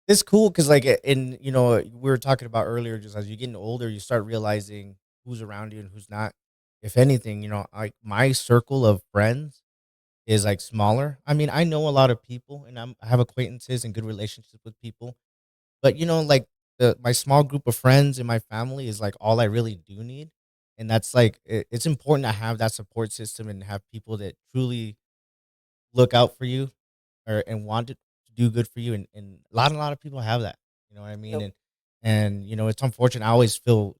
it's cool because like in we were talking about earlier, just as you're getting older, you start realizing who's around you and who's not. If anything, like my circle of friends is like smaller. I mean, I know a lot of people and I have acquaintances and good relationships with people, but like my small group of friends and my family is like all I really do need. And that's like it's important to have that support system and have people that truly look out for you or and want to do good for you, and a lot of people have that. You know what I mean? Yep. And it's unfortunate. I always feel,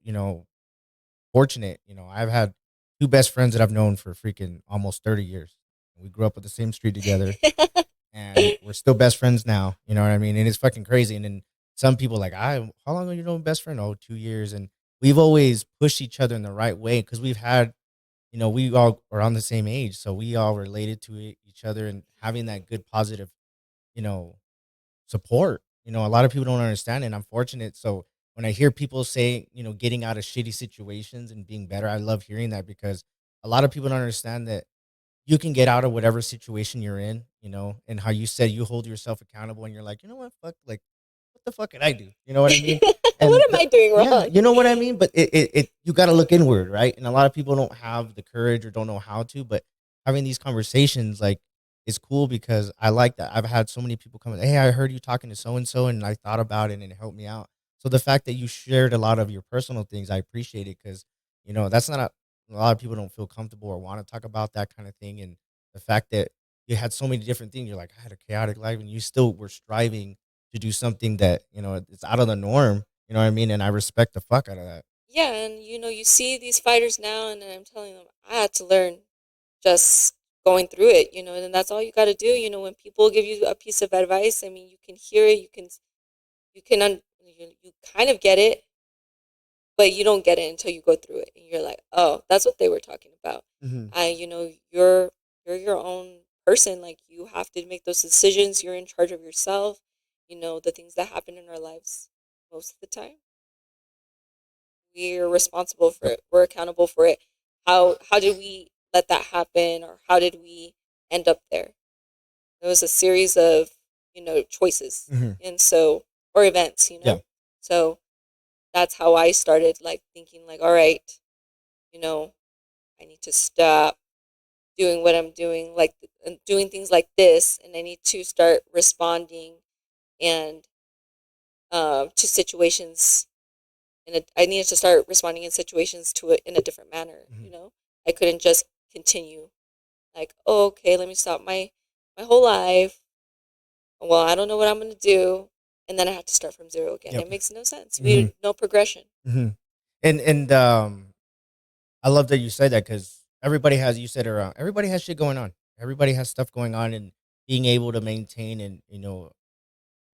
fortunate. I've had two best friends that I've known for freaking almost 30 years. We grew up with the same street together and we're still best friends now. You know what I mean? And it's fucking crazy. And then some people like, how long have you known best friend? Oh, 2 years. And we've always pushed each other in the right way because we've had, we all are on the same age. So we all related to each other and having that good, positive, you know, support. A lot of people don't understand it, and I'm fortunate. So when I hear people say, getting out of shitty situations and being better, I love hearing that because a lot of people don't understand that you can get out of whatever situation you're in, and how you said you hold yourself accountable and you're like, you know what, fuck, like, what the fuck could I do? You know what I mean? And What am I doing yeah, wrong? you know what I mean? But you got to look inward, right? And a lot of people don't have the courage or don't know how to, but having these conversations, like, is cool because I like that. I've had so many people come, hey, I heard you talking to so and so, and I thought about it and it helped me out. So the fact that you shared a lot of your personal things, I appreciate it because that's not a lot of people don't feel comfortable or want to talk about that kind of thing. And the fact that you had so many different things, you're like, I had a chaotic life, and you still were striving to do something that it's out of the norm. You know what I mean? And I respect the fuck out of that. Yeah, and you see these fighters now, and I'm telling them I had to learn just going through it, and that's all you got to do. When people give you a piece of advice, I mean, you can hear it, you kind of get it, but you don't get it until you go through it, and you're like, oh, that's what they were talking about. Hmm. You're your own person. Like, you have to make those decisions. You're in charge of yourself. The things that happen in our lives most of the time, we're responsible for Yep. it. We're accountable for it. How did we let that happen, or how did we end up there? It was a series of choices, Hmm. and so, or events. Yeah. So that's how I started, like, thinking, like, all right, you know I need to stop doing what I'm doing, like, and doing things like this, and I need to start responding and to situations. I needed to start responding in situations to it in a different manner. Hmm. I couldn't just continue, like, oh, okay, let me stop my whole life. Well, I don't know what I'm gonna do, and then I have to start from zero again. Yep. It makes no sense. Hmm. We no progression. Hmm. And I love that you said that because everybody has, you said, around everybody has shit going on. Everybody has stuff going on, and being able to maintain and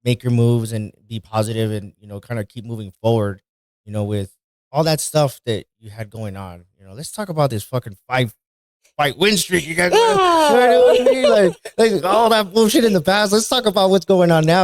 make your moves and be positive and kind of keep moving forward. With all that stuff that you had going on. Let's talk about this fucking fight win streak you got going on. You know Ah! what I mean? Like all that bullshit in the past. Let's talk about what's going on now.